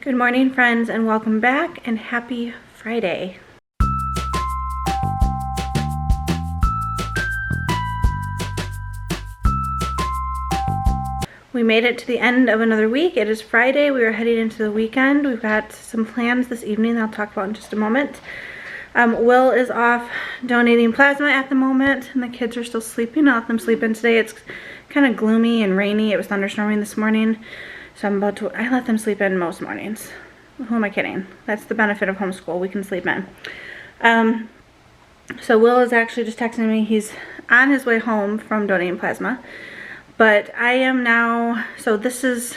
Good morning, friends, and welcome back, and happy Friday. We made it to the end of another week. It is Friday. We are heading into the weekend. We've got some plans this evening that I'll talk about in just a moment. Will is off donating plasma at the moment, and the kids are still sleeping. I'll let them sleep in today. It's kind of gloomy and rainy. It was thunderstorming this morning, so I let them sleep in most mornings. Who am I kidding? That's the benefit of homeschool. We can sleep in. So Will is actually just texting me. He's on his way home from donating plasma. But I am now, so this is,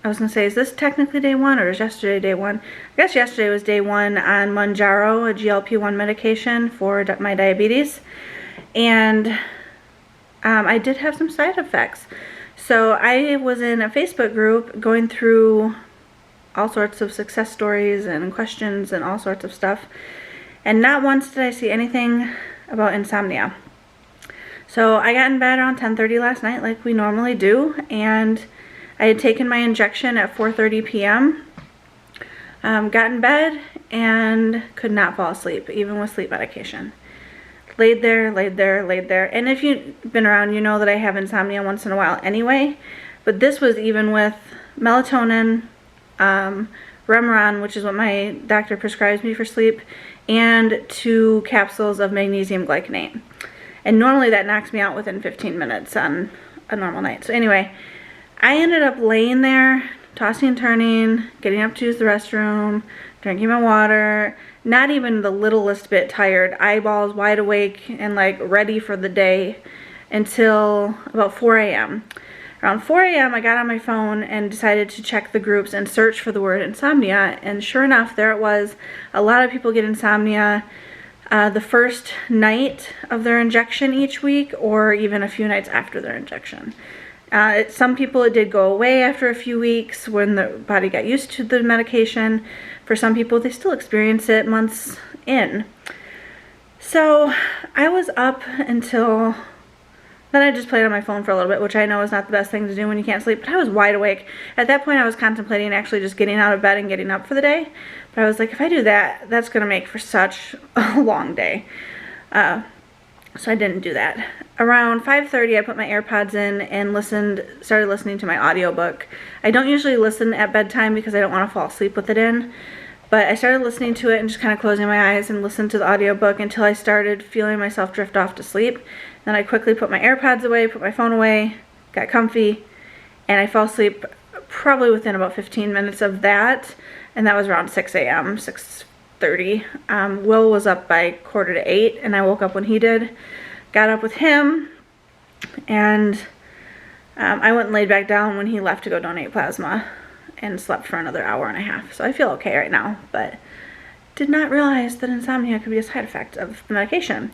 I was going to say, is this technically day one or is yesterday day one? I guess yesterday was day one on Mounjaro, a GLP-1 medication for my diabetes. And I did have some side effects. So I was in a Facebook group going through all sorts of success stories and questions and all sorts of stuff. And not once did I see anything about insomnia. So I got in bed around 10:30 last night like we normally do, and I had taken my injection at 4:30 p.m. Got in bed and could not fall asleep, even with sleep medication. Laid there. And if you've been around, you know that I have insomnia once in a while anyway. But this was even with melatonin, Remeron, which is what my doctor prescribes me for sleep, and 2 capsules of magnesium glycinate. And normally that knocks me out within 15 minutes on a normal night. So anyway, I ended up laying there, tossing and turning, getting up to use the restroom, drinking my water, not even the littlest bit tired, eyeballs wide awake and like ready for the day until about 4 a.m. Around 4 a.m. I got on my phone and decided to check the groups and search for the word insomnia, and sure enough, there it was. A lot of people get insomnia the first night of their injection each week, or even a few nights after their injection. Some people it did go away after a few weeks when the body got used to the medication. For some people, they still experience it months in. So I was up until then. I just played on my phone for a little bit, which I know is not the best thing to do when you can't sleep, but I was wide awake. At that point, I was contemplating actually just getting out of bed and getting up for the day. But I was like, if I do that, that's going to make for such a long day. So I didn't do that. Around 5:30, I put my AirPods in and started listening to my audiobook. I don't usually listen at bedtime because I don't want to fall asleep with it in. But I started listening to it and just kind of closing my eyes and listened to the audiobook until I started feeling myself drift off to sleep. Then I quickly put my AirPods away, put my phone away, got comfy, and I fell asleep probably within about 15 minutes of that. And that was around 6 a.m., 6:30. Will was up by 7:45, and I woke up when he did. Got up with him, and I went and laid back down when he left to go donate plasma and slept for another hour and a half. So I feel okay right now, but did not realize that insomnia could be a side effect of the medication.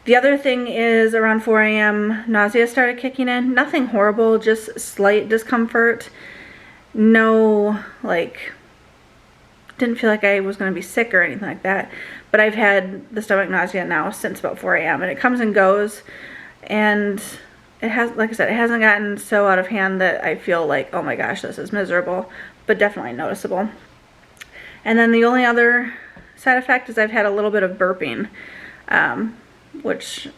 The other thing is around 4 a.m. nausea started kicking in. Nothing horrible, just slight discomfort. No, didn't feel like I was going to be sick or anything like that. But I've had the stomach nausea now since about 4 a.m. and it comes and goes. And it has, like I said, it hasn't gotten so out of hand that I feel like, oh my gosh, this is miserable, but definitely noticeable. And then the only other side effect is I've had a little bit of burping, which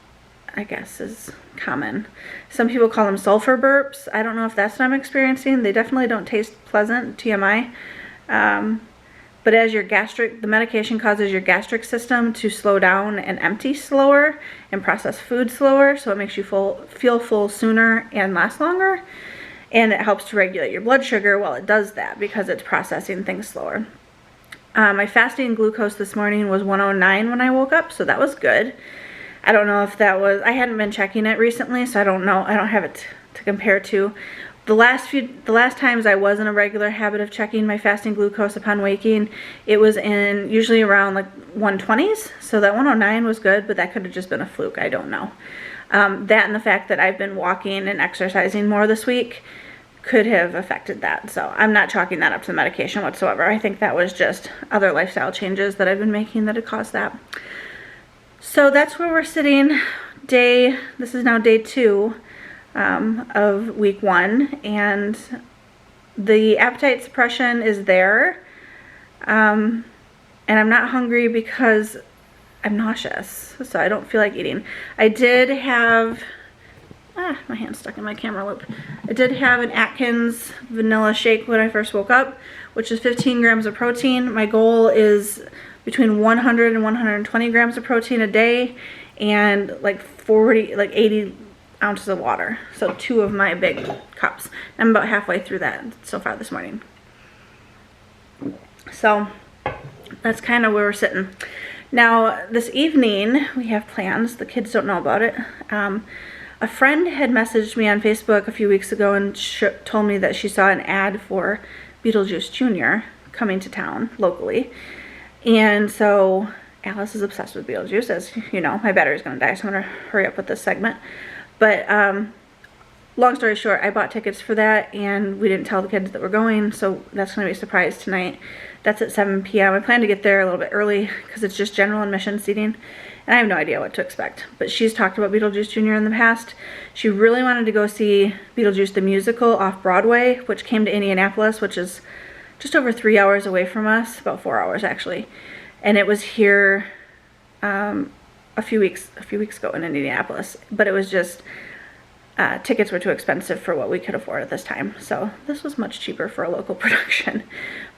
I guess is common. Some people call them sulfur burps. I don't know if that's what I'm experiencing. They definitely don't taste pleasant, TMI. But as the medication causes your gastric system to slow down and empty slower and process food slower, so it makes you feel full sooner and last longer. And it helps to regulate your blood sugar while it does that because it's processing things slower. My fasting glucose this morning was 109 when I woke up, so that was good. I don't know if that was, I hadn't been checking it recently, so I don't know. I don't have it to compare to. The last times I was in a regular habit of checking my fasting glucose upon waking, it was usually around like 120s. So that 109 was good, but that could have just been a fluke. I don't know. That and the fact that I've been walking and exercising more this week could have affected that. So I'm not chalking that up to the medication whatsoever. I think that was just other lifestyle changes that I've been making that had caused that. So that's where we're sitting. This is now day 2 of week 1, and the appetite suppression is there, and I'm not hungry because I'm nauseous, so I don't feel like eating. I did have, my hand's stuck in my camera loop. I did have an Atkins vanilla shake when I first woke up, which is 15 grams of protein. My goal is between 100 and 120 grams of protein a day, and like 80 ounces of water. So 2 of my big cups. I'm about halfway through that so far this morning. So that's kind of where we're sitting. Now this evening we have plans. The kids don't know about it. A friend had messaged me on Facebook a few weeks ago and told me that she saw an ad for Beetlejuice Jr. coming to town locally. And so Alice is obsessed with Beetlejuice, as you know. My battery's going to die, so I'm going to hurry up with this segment. But long story short, I bought tickets for that, and we didn't tell the kids that we're going, so that's going to be a surprise tonight. That's at 7 p.m. I plan to get there a little bit early because it's just general admission seating, and I have no idea what to expect. But she's talked about Beetlejuice Jr. in the past. She really wanted to go see Beetlejuice the musical off Broadway, which came to Indianapolis, which is just over 3 hours away from us, about 4 hours actually. And it was here a few weeks ago in Indianapolis, but it was just tickets were too expensive for what we could afford at this time. So this was much cheaper for a local production.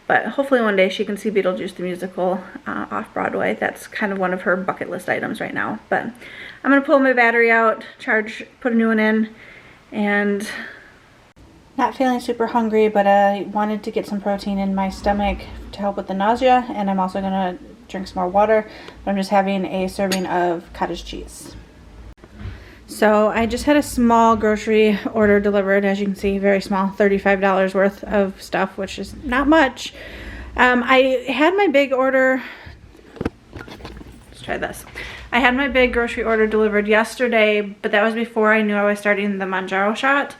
But hopefully one day she can see Beetlejuice the musical off Broadway. That's kind of one of her bucket list items right now. But I'm gonna pull my battery out, put a new one in, and not feeling super hungry, but I wanted to get some protein in my stomach to help with the nausea, and I'm also gonna drink some more water. But I'm just having a serving of cottage cheese. So I just had a small grocery order delivered, as you can see, very small, $35 worth of stuff, which is not much. I had my big order, let's try this. I had my big grocery order delivered yesterday, but that was before I knew I was starting the Mounjaro shot.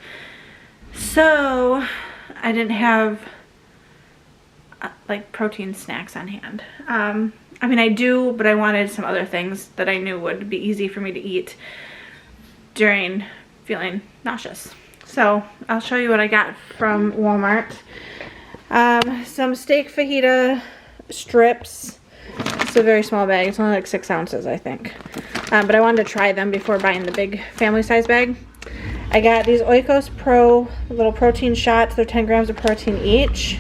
So I didn't have like protein snacks on hand. I mean, I do, but I wanted some other things that I knew would be easy for me to eat during feeling nauseous. So I'll show you what I got from Walmart. Some steak fajita strips. It's a very small bag. It's only like 6 ounces, I think. But I wanted to try them before buying the big family size bag. I got these Oikos Pro little protein shots. They're 10 grams of protein each.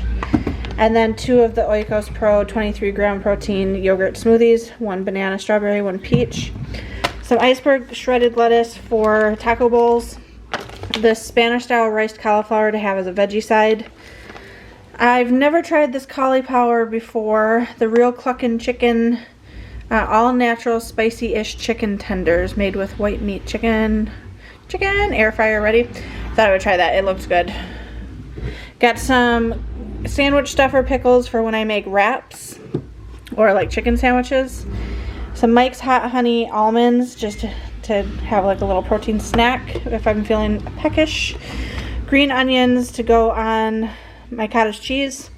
And then 2 of the Oikos Pro 23 gram protein yogurt smoothies. 1 banana strawberry, 1 peach. Some iceberg shredded lettuce for taco bowls. This Spanish style riced cauliflower to have as a veggie side. I've never tried this cauliflower before. The Real Cluckin' Chicken, all natural spicy-ish chicken tenders made with white meat chicken. Air fryer ready. Thought I would try that. It looks good. Got some sandwich stuffer pickles for when I make wraps or like chicken sandwiches. Some Mike's Hot Honey almonds just to have like a little protein snack if I'm feeling peckish. Green onions to go on my cottage cheese.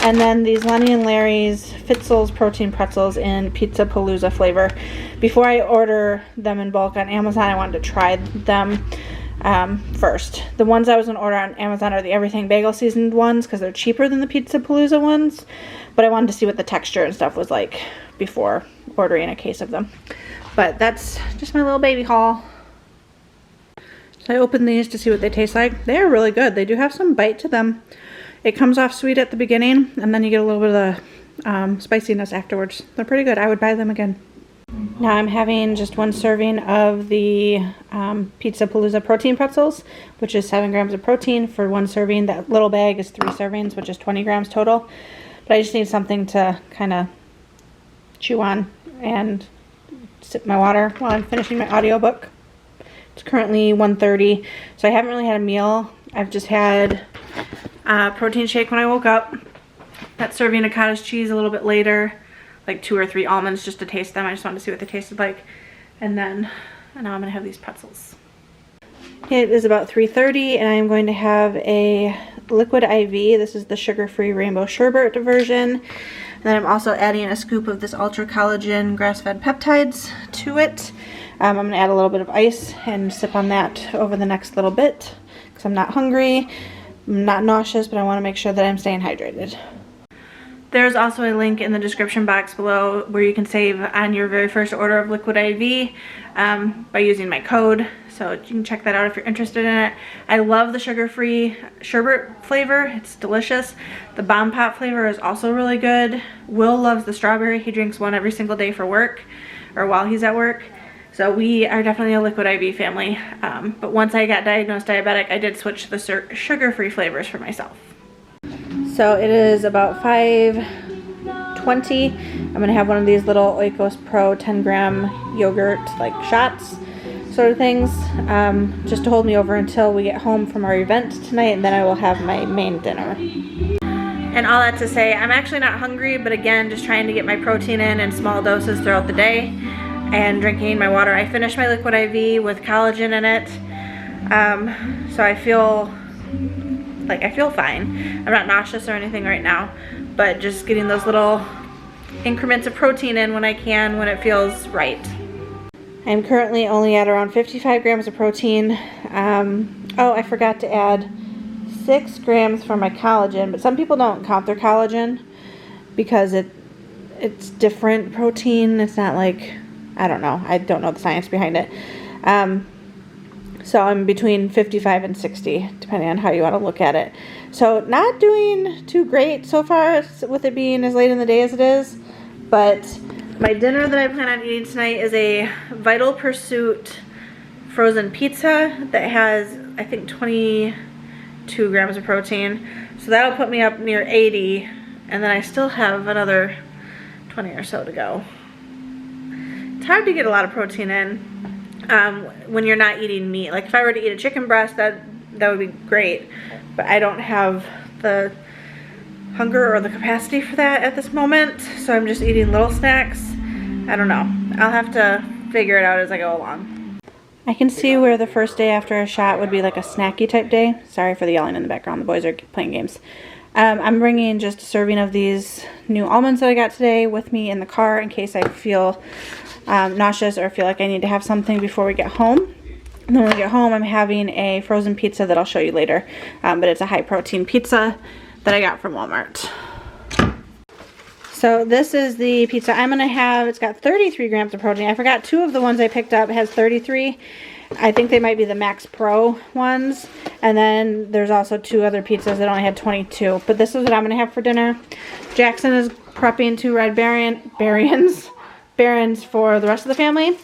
And then these Lenny and Larry's Fitzel's protein pretzels in Pizza Palooza flavor. Before I order them in bulk on Amazon, I wanted to try them first. The ones I was going to order on Amazon are the Everything Bagel seasoned ones because they're cheaper than the Pizza Palooza ones. But I wanted to see what the texture and stuff was like before ordering a case of them. But that's just my little baby haul. So I opened these to see what they taste like. They're really good. They do have some bite to them. It comes off sweet at the beginning, and then you get a little bit of the spiciness afterwards. They're pretty good. I would buy them again. Now I'm having just 1 serving of the Pizza Palooza protein pretzels, which is 7 grams of protein for 1 serving. That little bag is 3 servings, which is 20 grams total. But I just need something to kind of chew on and sip my water while I'm finishing my audiobook. It's currently 1:30, so I haven't really had a meal. I've just had a protein shake when I woke up. That serving of cottage cheese a little bit later, like 2 or 3 almonds just to taste them. I just wanted to see what they tasted like. And now I'm gonna have these pretzels. It is about 3:30 and I'm going to have a liquid IV. This is the sugar-free rainbow sherbet version. And then I'm also adding a scoop of this ultra collagen grass-fed peptides to it. I'm gonna add a little bit of ice and sip on that over the next little bit because I'm not hungry. I'm not nauseous, but I want to make sure that I'm staying hydrated. There's also a link in the description box below where you can save on your very first order of Liquid IV by using my code. So you can check that out if you're interested in it. I love the sugar-free sherbet flavor. It's delicious. The Bomb Pop flavor is also really good. Will loves the strawberry. He drinks one every single day for work or while he's at work. So we are definitely a Liquid IV family. But once I got diagnosed diabetic, I did switch to the sugar-free flavors for myself. So it is about 5:20. I'm gonna have one of these little Oikos Pro 10-gram yogurt like shots sort of things, just to hold me over until we get home from our event tonight, and then I will have my main dinner. And all that to say, I'm actually not hungry, but again, just trying to get my protein in small doses throughout the day and drinking my water. I finished my Liquid IV with collagen in it, so I feel fine. I'm not nauseous or anything right now, but just getting those little increments of protein in when I can, when it feels right. I'm currently only at around 55 grams of protein. Oh, I forgot to add 6 grams for my collagen, but some people don't count their collagen because it's different protein. It's not like, I don't know. I don't know the science behind it. So I'm between 55 and 60, depending on how you want to look at it. So not doing too great so far with it being as late in the day as it is. But my dinner that I plan on eating tonight is a Vital Pursuit frozen pizza that has, I think, 22 grams of protein. So that'll put me up near 80, and then I still have another 20 or so to go. It's hard to get a lot of protein in when you're not eating meat. Like if I were to eat a chicken breast, that would be great, but I don't have the hunger or the capacity for that at this moment, so I'm just eating little snacks. I don't know. I'll have to figure it out as I go along. I can see where the first day after a shot would be like a snacky type day. Sorry for the yelling in the background. The boys are playing games. I'm bringing just a serving of these new almonds that I got today with me in the car in case I feel nauseous or feel like I need to have something before we get home. And then when we get home, I'm having a frozen pizza that I'll show you later. But it's a high protein pizza that I got from Walmart. So this is the pizza I'm gonna have. It's got 33 grams of protein. I forgot 2 of the ones I picked up has 33. I think they might be the Max Pro ones. And then there's also 2 other pizzas that only had 22. But this is what I'm gonna have for dinner. Jackson is prepping 2 red Barons for the rest of the family.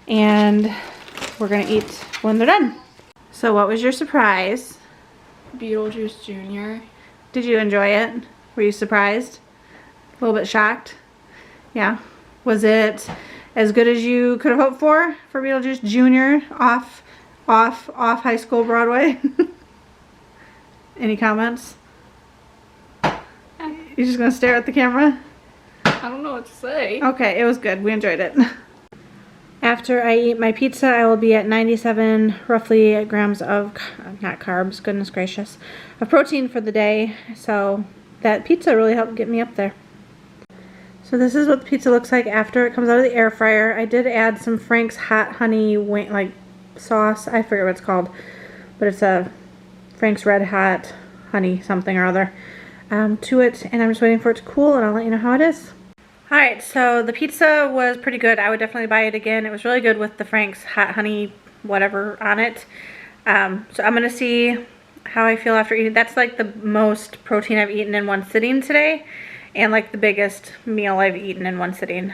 And we're gonna eat when they're done. So what was your surprise? Beetlejuice Jr. Did you enjoy it? Were you surprised? A little bit shocked? Yeah. Was it as good as you could have hoped for Beetlejuice Jr. off high school Broadway? Any comments? You're just gonna stare at the camera? I don't know what to say. Okay, it was good. We enjoyed it. After I eat my pizza, I will be at 97 roughly grams of, not carbs, goodness gracious, of protein for the day. So that pizza really helped get me up there. So this is what the pizza looks like after it comes out of the air fryer. I did add some Frank's hot honey wing, like sauce. I forget what it's called, but it's a Frank's red hot honey something or other to it. And I'm just waiting for it to cool, and I'll let you know how it is. Alright, so the pizza was pretty good. I would definitely buy it again. It was really good with the Frank's hot honey whatever on it. So I'm going to see how I feel after eating. That's like the most protein I've eaten in one sitting today, and like the biggest meal I've eaten in one sitting.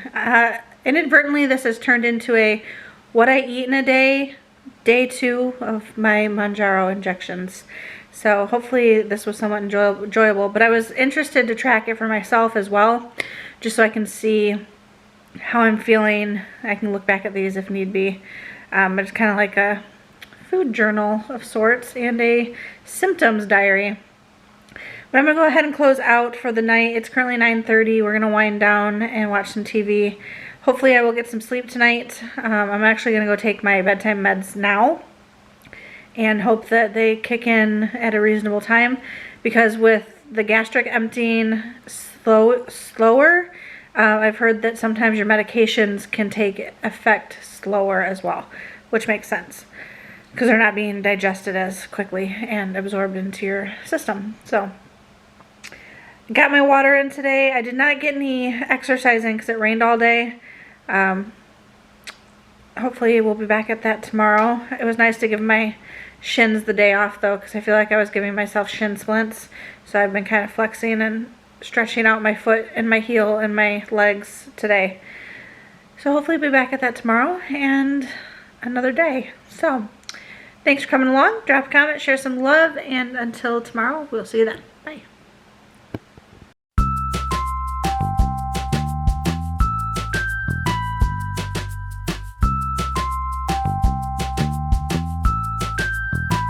Inadvertently, this has turned into a what I eat in a day 2 of my Mounjaro injections. So hopefully this was somewhat enjoyable, but I was interested to track it for myself as well, just so I can see how I'm feeling. I can look back at these if need be. But it's kind of like a food journal of sorts and a symptoms diary. But I'm going to go ahead and close out for the night. It's currently 9:30. We're going to wind down and watch some TV. Hopefully I will get some sleep tonight. I'm actually going to go take my bedtime meds now and hope that they kick in at a reasonable time, because with the gastric emptying slower, I've heard that sometimes your medications can take effect slower as well, which makes sense. because they're not being digested as quickly and absorbed into your system. So got my water in today. I did not get any exercise in because it rained all day. Hopefully we'll be back at that tomorrow. It was nice to give my shins the day off though, because I feel like I was giving myself shin splints. So I've been kind of flexing and stretching out my foot and my heel and my legs today. So hopefully we'll be back at that tomorrow and another day. So thanks for coming along. Drop a comment, share some love, and until tomorrow, we'll see you then.